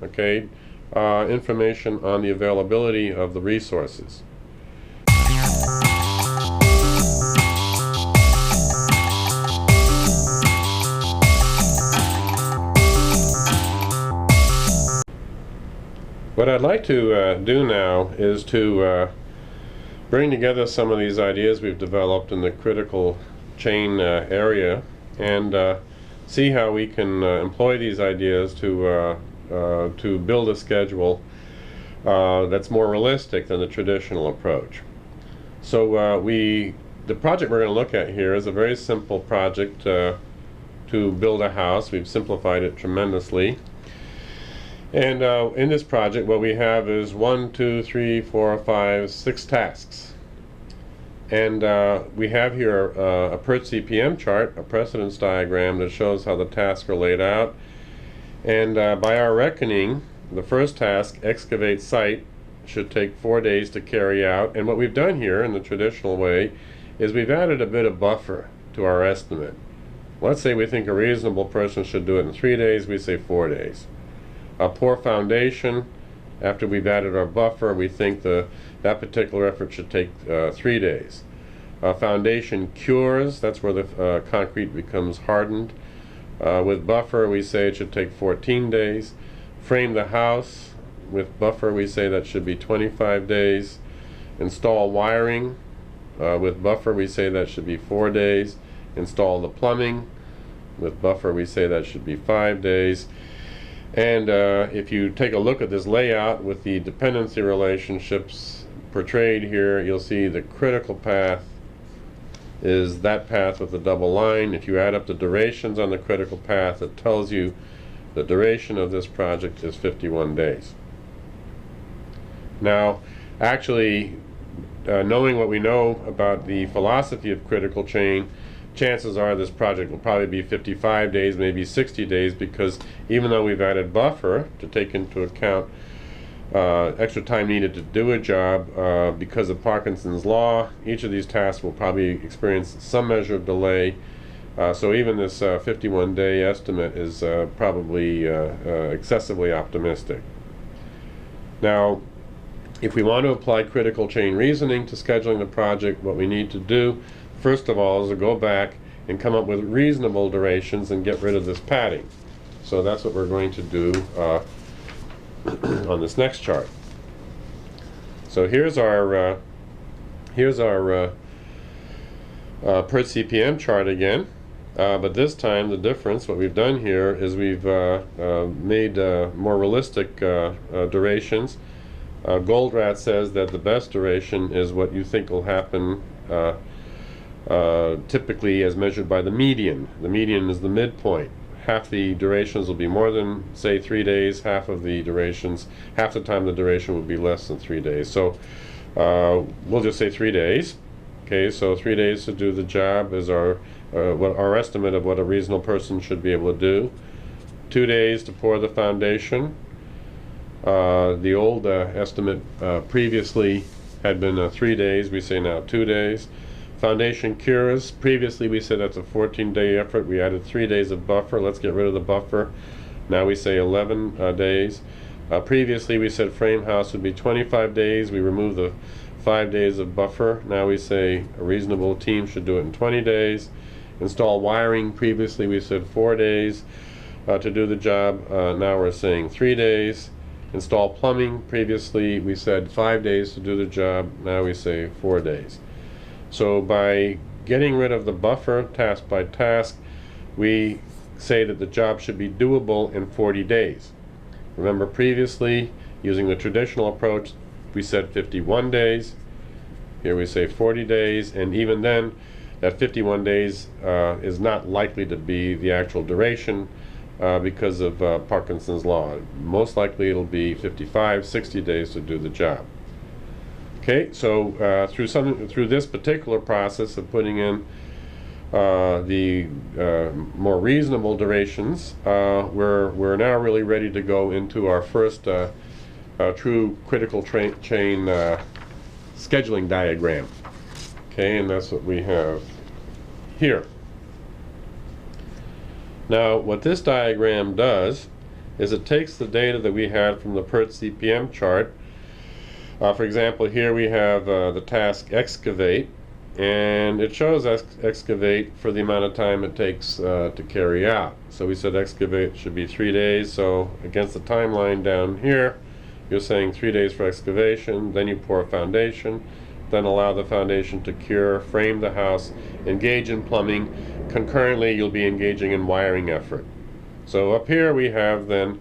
okay, information on the availability of the resources. What I'd like to do now is to bring together some of these ideas we've developed in the critical chain area and see how we can employ these ideas to build a schedule that's more realistic than the traditional approach. So the project we're going to look at here is a very simple project to build a house. We've simplified it tremendously. And in this project, what we have is 1, 2, 3, 4, 5, 6 tasks. And we have here a PERT CPM chart, a precedence diagram that shows how the tasks are laid out. And by our reckoning, the first task, excavate site, should take 4 days to carry out. And what we've done here in the traditional way is we've added a bit of buffer to our estimate. Let's say we think a reasonable person should do it in 3 days, we say 4 days. A poor foundation, after we've added our buffer, we think that particular effort should take 3 days. Foundation cures, that's where the concrete becomes hardened. With buffer, we say it should take 14 days. Frame the house, with buffer, we say that should be 25 days. Install wiring with buffer, we say that should be 4 days. Install the plumbing with buffer, we say that should be 5 days. And if you take a look at this layout with the dependency relationships portrayed here, you'll see the critical path is that path with the double line. If you add up the durations on the critical path, it tells you the duration of this project is 51 days. Now, actually, knowing what we know about the philosophy of critical chain, chances are this project will probably be 55 days, maybe 60 days, because even though we've added buffer to take into account extra time needed to do a job, because of Parkinson's law, each of these tasks will probably experience some measure of delay. So even this 51-day estimate is probably excessively optimistic. Now, if we want to apply critical chain reasoning to scheduling the project, what we need to do, first of all, is to go back and come up with reasonable durations and get rid of this padding. So that's what we're going to do on this next chart. So here's our per CPM chart again, but this time the difference, what we've done here is we've made more realistic durations. Goldratt says that the best duration is what you think will happen typically as measured by the median. The median is the midpoint. Half the durations will be more than, say, 3 days. Half the time the duration will be less than 3 days. So we'll just say 3 days. Okay, so 3 days to do the job is our estimate of what a reasonable person should be able to do. 2 days to pour the foundation. The old estimate previously had been 3 days. We say now 2 days. Foundation cures. Previously we said that's a 14-day effort. We added 3 days of buffer. Let's get rid of the buffer. Now we say 11 days. Previously we said frame house would be 25 days. We removed the 5 days of buffer. Now we say a reasonable team should do it in 20 days. Install wiring. Previously we said 4 days to do the job. Now we're saying 3 days. Install plumbing. Previously we said 5 days to do the job. Now we say 4 days. So by getting rid of the buffer task by task, we say that the job should be doable in 40 days. Remember previously, using the traditional approach, we said 51 days. Here we say 40 days, and even then, that 51 days is not likely to be the actual duration because of Parkinson's law. Most likely it'll be 55, 60 days to do the job. Okay, so through this particular process of putting in the more reasonable durations, we're now really ready to go into our first true critical chain scheduling diagram. Okay, and that's what we have here. Now, what this diagram does is it takes the data that we had from the PERT CPM chart. For example, here we have the task excavate, and it shows excavate for the amount of time it takes to carry out. So we said excavate should be 3 days, so against the timeline down here, you're saying 3 days for excavation, then you pour a foundation, then allow the foundation to cure, frame the house, engage in plumbing. Concurrently, you'll be engaging in wiring effort. So up here we have then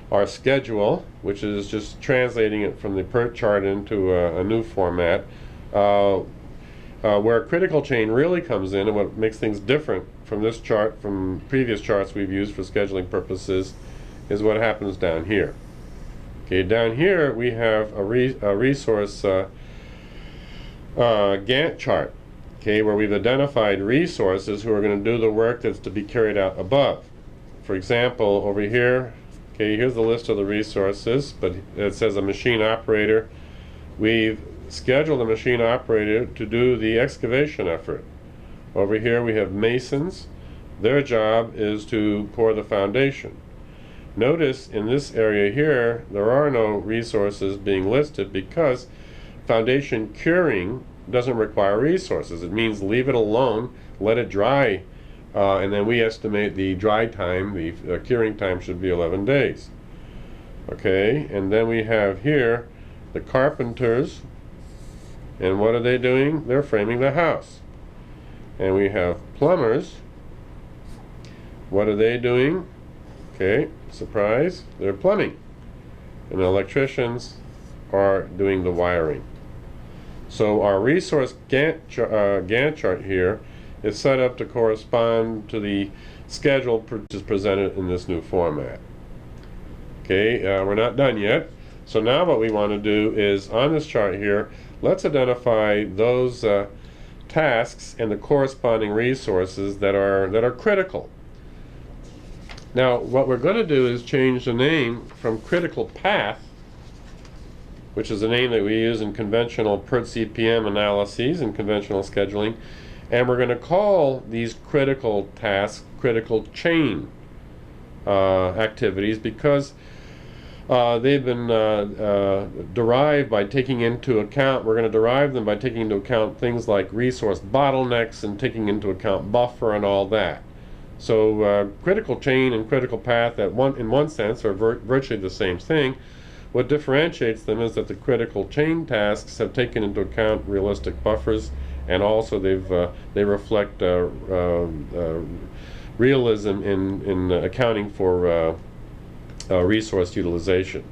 our schedule, which is just translating it from the PERT chart into a new format. Where critical chain really comes in, and what makes things different from this chart, from previous charts we've used for scheduling purposes, is what happens down here. Okay, down here we have a resource Gantt chart, okay, where we've identified resources who are going to do the work that's to be carried out above. For example, over here, okay, here's the list of the resources, but it says a machine operator. We've scheduled a machine operator to do the excavation effort. Over here we have masons. Their job is to pour the foundation. Notice in this area here, there are no resources being listed because foundation curing doesn't require resources. It means leave it alone, let it dry, and then we estimate the dry time, the curing time should be 11 days. Okay, and then we have here the carpenters, and what are they doing? They're framing the house. And we have plumbers. What are they doing? Okay, surprise, they're plumbing. And the electricians are doing the wiring. So our resource Gantt chart here is set up to correspond to the schedule which is presented in this new format. Okay, we're not done yet. So now what we want to do is, on this chart here, let's identify those tasks and the corresponding resources that are critical. Now, what we're going to do is change the name from critical path, which is a name that we use in conventional PERT CPM analyses and conventional scheduling, and we're going to call these critical tasks critical chain activities, because they've been derived by taking into account, we're going to derive them by taking into account things like resource bottlenecks and taking into account buffer and all that. So critical chain and critical path in one sense are virtually the same thing. What differentiates them is that the critical chain tasks have taken into account realistic buffers, and also they reflect realism in accounting for resource utilization.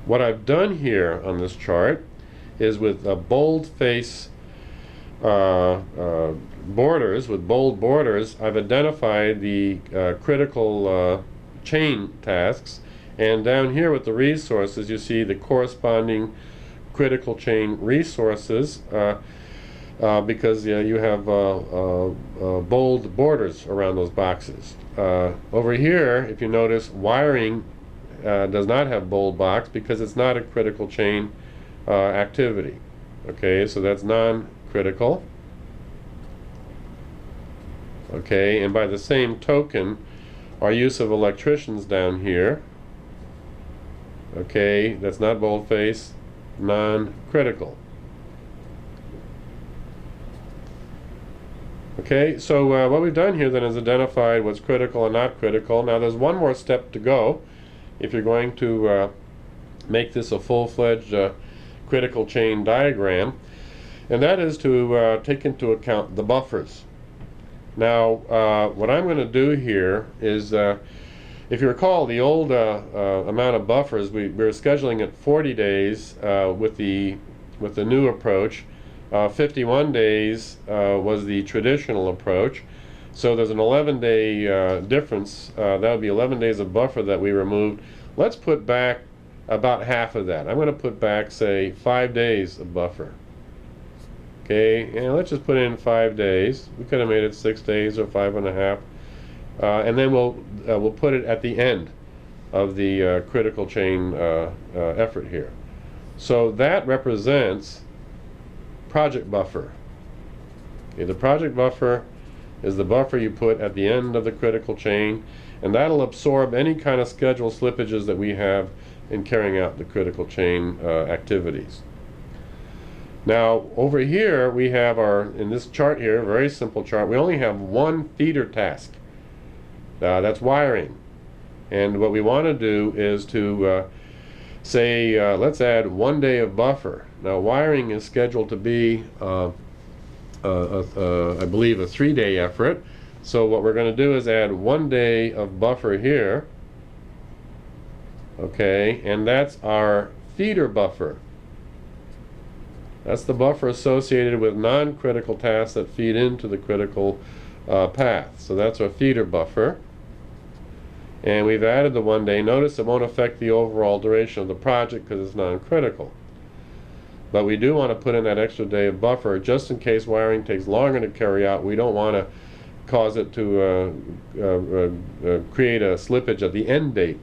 What I've done here on this chart is with bold-face borders, with bold borders, I've identified the critical chain tasks, and down here with the resources you see the corresponding critical chain resources, because you have bold borders around those boxes. Over here, if you notice, wiring does not have bold box because it's not a critical chain activity. Okay, so that's non-critical. Okay, and by the same token, our use of electricians down here, okay, that's not boldface, non-critical. Okay, so what we've done here then is identified what's critical and not critical. Now there's one more step to go if you're going to make this a full-fledged critical chain diagram, and that is to take into account the buffers. Now what I'm going to do here is, if you recall the old amount of buffers, we were scheduling at 40 days with the new approach. 51 days was the traditional approach. So there's an 11-day difference. That would be 11 days of buffer that we removed. Let's put back about half of that. I'm going to put back, say, 5 days of buffer. Okay, and let's just put in 5 days. We could have made it 6 days or 5.5. And then we'll put it at the end of the critical chain effort here. So that represents project buffer. Okay, the project buffer is the buffer you put at the end of the critical chain, and that'll absorb any kind of schedule slippages that we have in carrying out the critical chain activities. Now over here we have in this chart here, very simple chart, we only have one feeder task. That's wiring. And what we want to do is to say, let's add 1 day of buffer. Now wiring is scheduled to be, I believe, a 3-day effort. So what we're going to do is add 1 day of buffer here. Okay, and that's our feeder buffer. That's the buffer associated with non-critical tasks that feed into the critical path. So that's our feeder buffer. And we've added the 1 day. Notice it won't affect the overall duration of the project because it's non-critical. But we do want to put in that extra day of buffer just in case wiring takes longer to carry out. We don't want to cause it to create a slippage at the end date.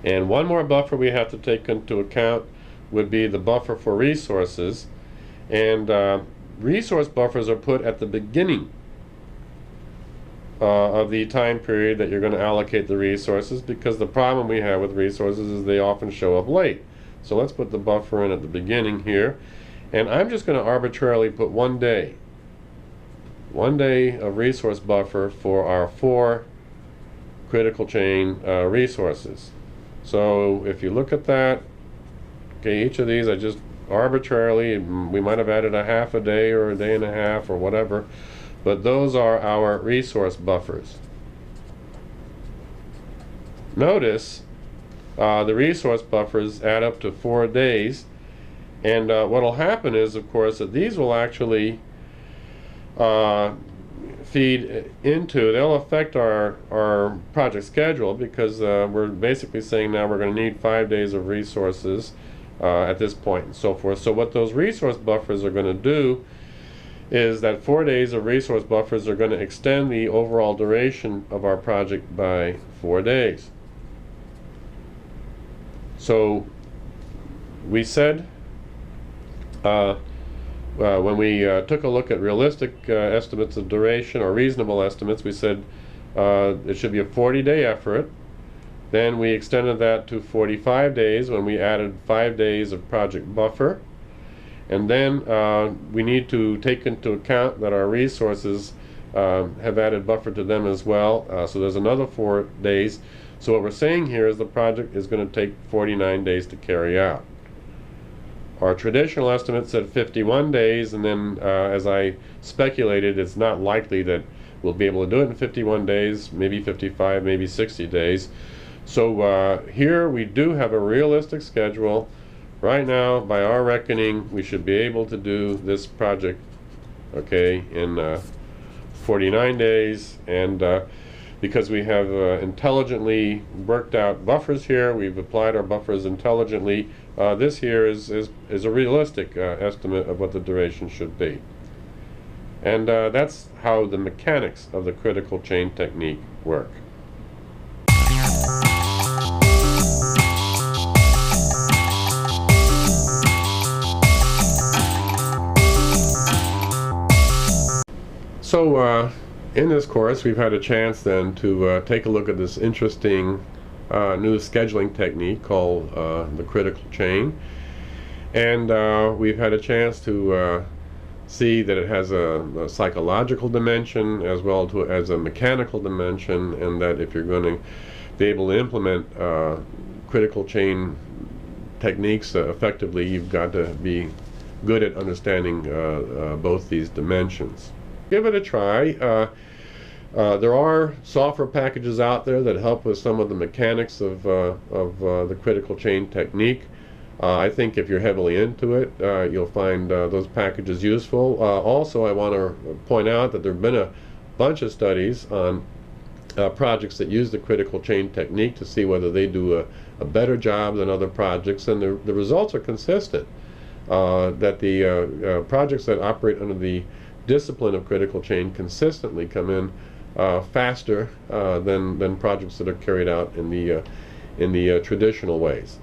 And one more buffer we have to take into account would be the buffer for resources. And resource buffers are put at the beginning of the time period that you're going to allocate the resources, because the problem we have with resources is they often show up late. So let's put the buffer in at the beginning here, and I'm just going to arbitrarily put 1 day. 1 day of resource buffer for our 4 critical chain resources. So if you look at that, okay, each of these I just arbitrarily, we might have added a half a day or a day and a half or whatever, but those are our resource buffers. Notice the resource buffers add up to 4 days, and what will happen is, of course, that these will actually feed into, they'll affect our project schedule, because we're basically saying now we're going to need 5 days of resources at this point and so forth. So what those resource buffers are going to do is that 4 days of resource buffers are going to extend the overall duration of our project by 4 days. So we said when we took a look at realistic estimates of duration, or reasonable estimates, we said it should be a 40-day effort. Then we extended that to 45 days when we added 5 days of project buffer. And then we need to take into account that our resources have added buffer to them as well. So there's another 4 days. So what we're saying here is the project is going to take 49 days to carry out. Our traditional estimate said 51 days, and then as I speculated, it's not likely that we'll be able to do it in 51 days, maybe 55, maybe 60 days. So here we do have a realistic schedule. Right now, by our reckoning, we should be able to do this project, okay, in 49 days, and because we have intelligently worked out buffers here, we've applied our buffers intelligently, this here is a realistic estimate of what the duration should be. And that's how the mechanics of the critical chain technique work. So in this course, we've had a chance then to take a look at this interesting new scheduling technique called the critical chain, and we've had a chance to see that it has a psychological dimension as well as a mechanical dimension, and that if you're going to be able to implement critical chain techniques effectively, you've got to be good at understanding both these dimensions. Give it a try. There are software packages out there that help with some of the mechanics of the critical chain technique. I think if you're heavily into it, you'll find those packages useful. Also, I want to point out that there have been a bunch of studies on projects that use the critical chain technique to see whether they do a better job than other projects, and the results are consistent. That the projects that operate under the discipline of critical chain consistently come in faster than projects that are carried out in the traditional ways.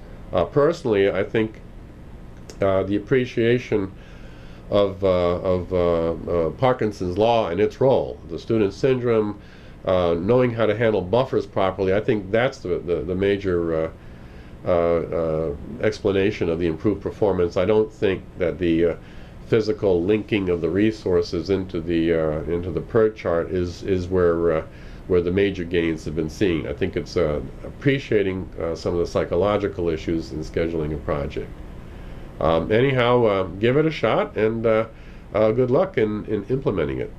Personally, I think the appreciation of Parkinson's law and its role, the student syndrome, knowing how to handle buffers properly, I think that's the major explanation of the improved performance. I don't think that the physical linking of the resources into the PERT chart is where the major gains have been seen. I think it's appreciating some of the psychological issues in scheduling a project. Anyhow, give it a shot, and good luck in implementing it.